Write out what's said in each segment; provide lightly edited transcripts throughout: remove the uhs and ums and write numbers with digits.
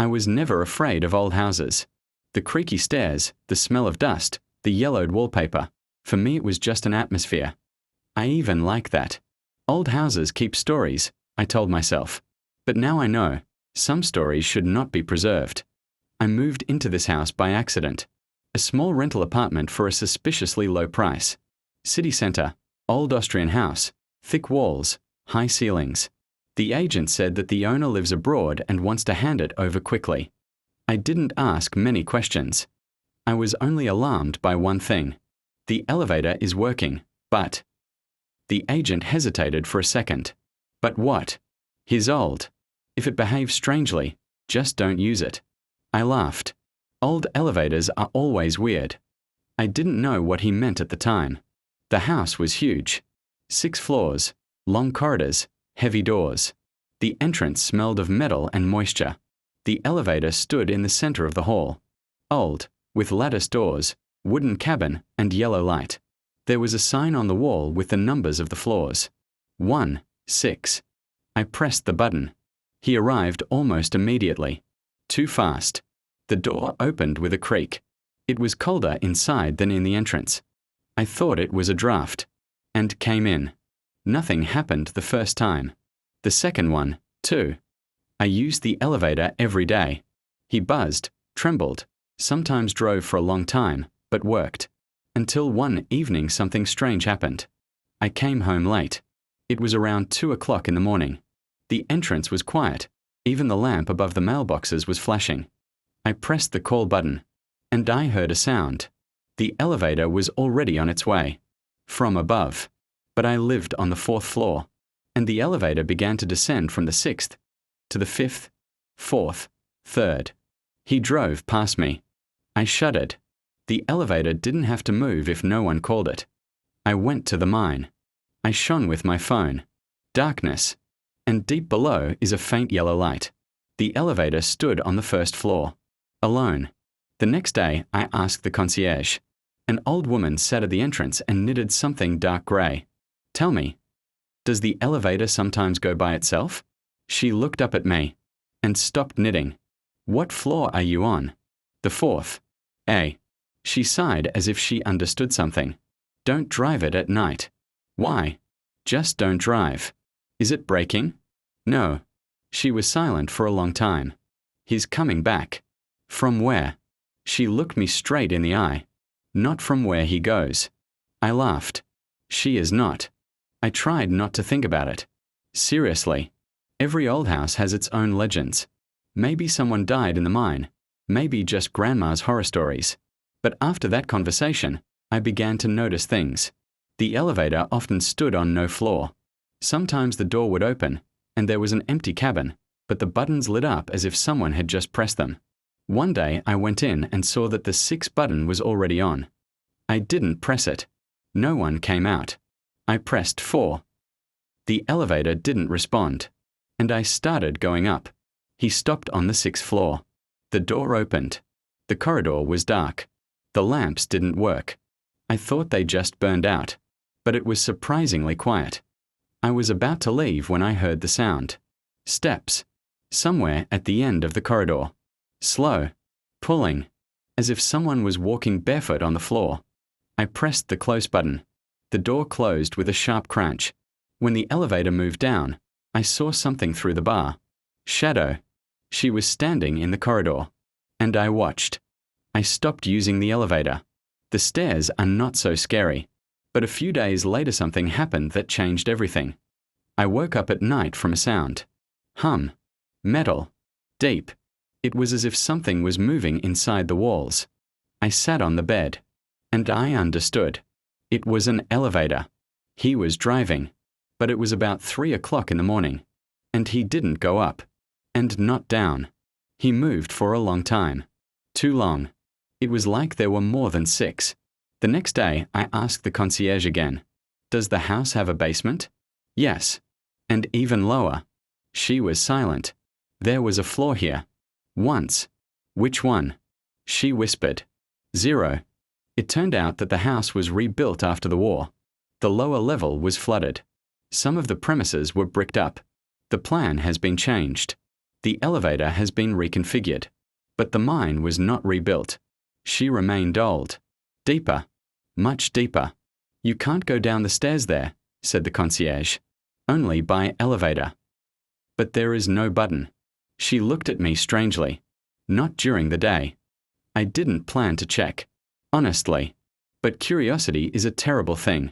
I was never afraid of old houses. The creaky stairs, the smell of dust, the yellowed wallpaper. For me it was just an atmosphere. I even like that. Old houses keep stories, I told myself. But now I know, some stories should not be preserved. I moved into this house by accident. A small rental apartment for a suspiciously low price. City centre, old Austrian house, thick walls, high ceilings. The agent said that the owner lives abroad and wants to hand it over quickly. I didn't ask many questions. I was only alarmed by one thing. The elevator is working, but... The agent hesitated for a second. But what? He's old. If it behaves strangely, just don't use it. I laughed. Old elevators are always weird. I didn't know what he meant at the time. The house was huge. 6 floors, long corridors, heavy doors. The entrance smelled of metal and moisture. The elevator stood in the center of the hall. Old, with lattice doors, wooden cabin, and yellow light. There was a sign on the wall with the numbers of the floors. 1, 6. I pressed the button. He arrived almost immediately. Too fast. The door opened with a creak. It was colder inside than in the entrance. I thought it was a draft. And came in. Nothing happened the first time. The second one, too. I used the elevator every day. He buzzed, trembled, sometimes drove for a long time, but worked. Until one evening something strange happened. I came home late. It was around 2 o'clock in the morning. The entrance was quiet. Even the lamp above the mailboxes was flashing. I pressed the call button, and I heard a sound. The elevator was already on its way. From above. But I lived on the 4th floor, and the elevator began to descend from the 6th to the 5th, 4th, 3rd. He drove past me. I shuddered. The elevator didn't have to move if no one called it. I went to the mine. I shone with my phone. Darkness. And deep below is a faint yellow light. The elevator stood on the 1st floor. Alone. The next day, I asked the concierge. An old woman sat at the entrance and knitted something dark grey. Tell me, does the elevator sometimes go by itself? She looked up at me and stopped knitting. What floor are you on? The 4th. A. She sighed as if she understood something. Don't drive it at night. Why? Just don't drive. Is it breaking? No. She was silent for a long time. He's coming back. From where? She looked me straight in the eye. Not from where he goes. I laughed. She is not. I tried not to think about it. Seriously. Every old house has its own legends. Maybe someone died in the mine. Maybe just grandma's horror stories. But after that conversation, I began to notice things. The elevator often stood on no floor. Sometimes the door would open, and there was an empty cabin, but the buttons lit up as if someone had just pressed them. One day I went in and saw that the 6th button was already on. I didn't press it. No one came out. I pressed 4. The elevator didn't respond, and I started going up. He stopped on the 6th floor. The door opened. The corridor was dark. The lamps didn't work. I thought they just burned out, but it was surprisingly quiet. I was about to leave when I heard the sound. Steps. Somewhere at the end of the corridor. Slow. Pulling. As if someone was walking barefoot on the floor. I pressed the close button. The door closed with a sharp crunch. When the elevator moved down, I saw something through the bar. Shadow. She was standing in the corridor. And I watched. I stopped using the elevator. The stairs are not so scary. But a few days later something happened that changed everything. I woke up at night from a sound. Hum. Metal. Deep. It was as if something was moving inside the walls. I sat on the bed. And I understood. It was an elevator. He was driving. But it was about 3 o'clock in the morning. And he didn't go up. And not down. He moved for a long time. Too long. It was like there were more than 6. The next day, I asked the concierge again. Does the house have a basement? Yes. And even lower. She was silent. There was a floor here. Once. Which one? She whispered. 0. It turned out that the house was rebuilt after the war. The lower level was flooded. Some of the premises were bricked up. The plan has been changed. The elevator has been reconfigured, but the mine was not rebuilt. She remained old. Deeper. Much deeper. You can't go down the stairs there, said the concierge. Only by elevator. But there is no button. She looked at me strangely. Not during the day. I didn't plan to check. Honestly. But curiosity is a terrible thing.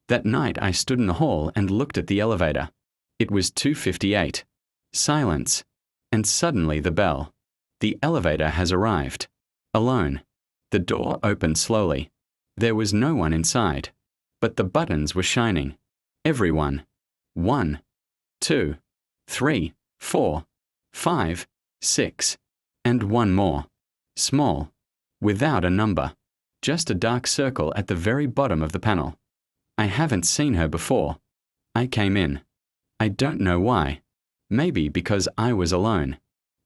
That night I stood in the hall and looked at the elevator. It was 2:58. Silence. And suddenly the bell. The elevator has arrived. Alone. The door opened slowly. There was no one inside. But the buttons were shining. Everyone. 1, 2, 3, 4, 5, 6. And one more. Small. Without a number. Just a dark circle at the very bottom of the panel. I haven't seen her before. I came in. I don't know why. Maybe because I was alone.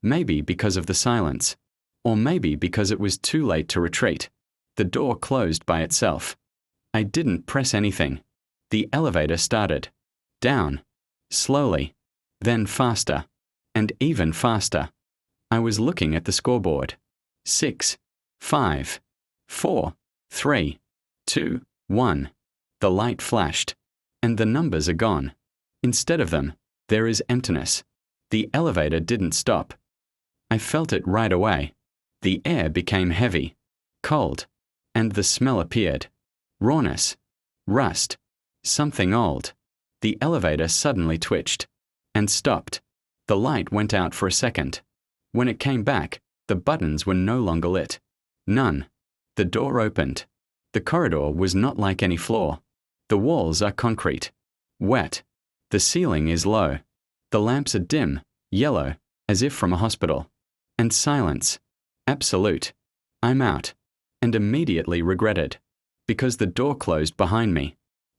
Maybe because of the silence. Or maybe because it was too late to retreat. The door closed by itself. I didn't press anything. The elevator started. Down. Slowly. Then faster. And even faster. I was looking at the scoreboard. 6, 5, 4, 3, 2, 1. The light flashed. And the numbers are gone. Instead of them, there is emptiness. The elevator didn't stop. I felt it right away. The air became heavy. Cold. And the smell appeared. Rawness. Rust. Something old. The elevator suddenly twitched. And stopped. The light went out for a second. When it came back, the buttons were no longer lit. None. The door opened. The corridor was not like any floor. The walls are concrete. Wet. The ceiling is low. The lamps are dim, yellow, as if from a hospital. And silence. Absolute. I'm out. And immediately regretted. Because the door closed behind me.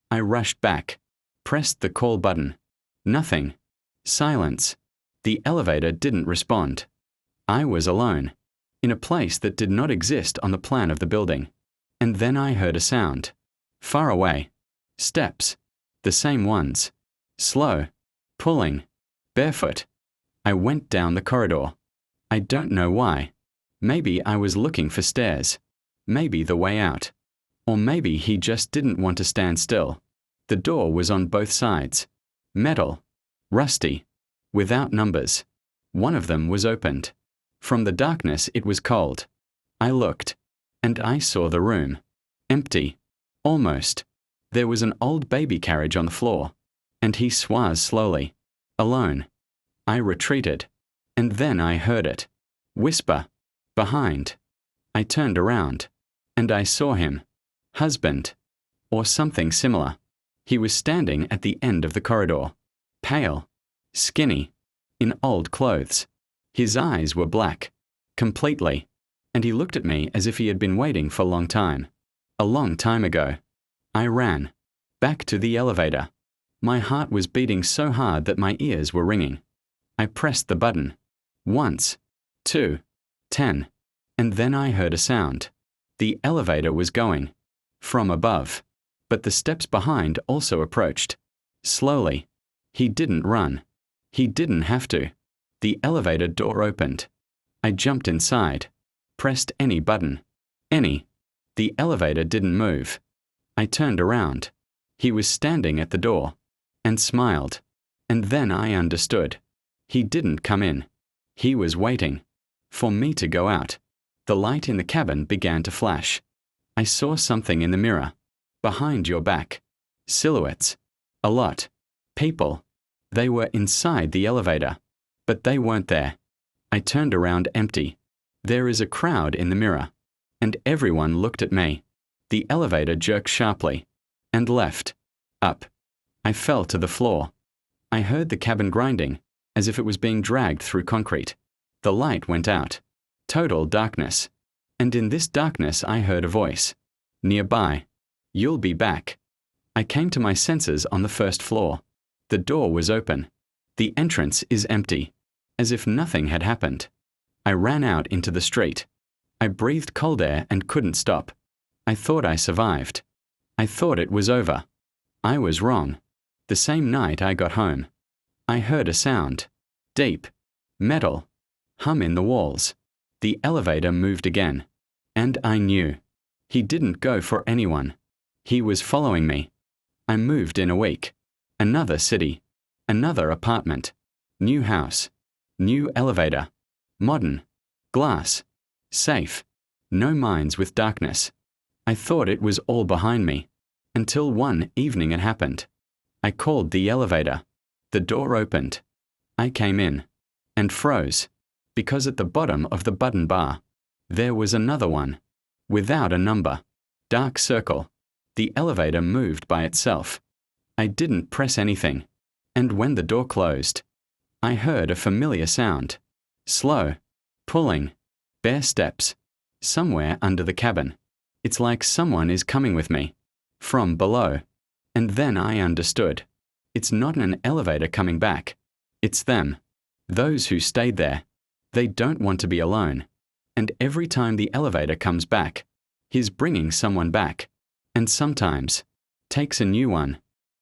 I rushed back. Pressed the call button. Nothing. Silence. The elevator didn't respond. I was alone. In a place that did not exist on the plan of the building. And then I heard a sound. Far away. Steps. The same ones. Slow. Pulling. Barefoot. I went down the corridor. I don't know why. Maybe I was looking for stairs. Maybe the way out. Or maybe he just didn't want to stand still. The door was on both sides. Metal. Rusty. Without numbers. One of them was opened. From the darkness it was cold. I looked. And I saw the room. Empty. Almost. There was an old baby carriage on the floor. And he swars slowly. Alone. I retreated. And then I heard it. Whisper. Behind. I turned around. And I saw him. Husband. Or something similar. He was standing at the end of the corridor. Pale. Skinny. In old clothes. His eyes were black. Completely. And he looked at me as if he had been waiting for a long time. A long time ago. I ran. Back to the elevator. My heart was beating so hard that my ears were ringing. I pressed the button. Once. 2. 10. And then I heard a sound. The elevator was going. From above. But the steps behind also approached. Slowly. He didn't run. He didn't have to. The elevator door opened. I jumped inside. Pressed any button. Any. The elevator didn't move. I turned around. He was standing at the door. And smiled. And then I understood. He didn't come in. He was waiting. For me to go out. The light in the cabin began to flash. I saw something in the mirror. Behind your back. Silhouettes. A lot. People. They were inside the elevator. But they weren't there. I turned around empty. There is a crowd in the mirror. And everyone looked at me. The elevator jerked sharply. And left. Up. I fell to the floor. I heard the cabin grinding, as if it was being dragged through concrete. The light went out. Total darkness. And in this darkness I heard a voice. Nearby. You'll be back. I came to my senses on the first floor. The door was open. The entrance is empty. As if nothing had happened. I ran out into the street. I breathed cold air and couldn't stop. I thought I survived. I thought it was over. I was wrong. The same night I got home. I heard a sound. Deep. Metal. Hum in the walls. The elevator moved again. And I knew. He didn't go for anyone. He was following me. I moved in a week. Another city. Another apartment. New house. New elevator. Modern. Glass. Safe. No minds with darkness. I thought it was all behind me. Until one evening it happened. I called the elevator. The door opened. I came in. And froze. Because at the bottom of the button bar, there was another one. Without a number. Dark circle. The elevator moved by itself. I didn't press anything. And when the door closed, I heard a familiar sound. Slow. Pulling. Bare steps. Somewhere under the cabin. It's like someone is coming with me. From below. And then I understood. It's not an elevator coming back. It's them. Those who stayed there. They don't want to be alone. And every time the elevator comes back, he's bringing someone back. And sometimes takes a new one.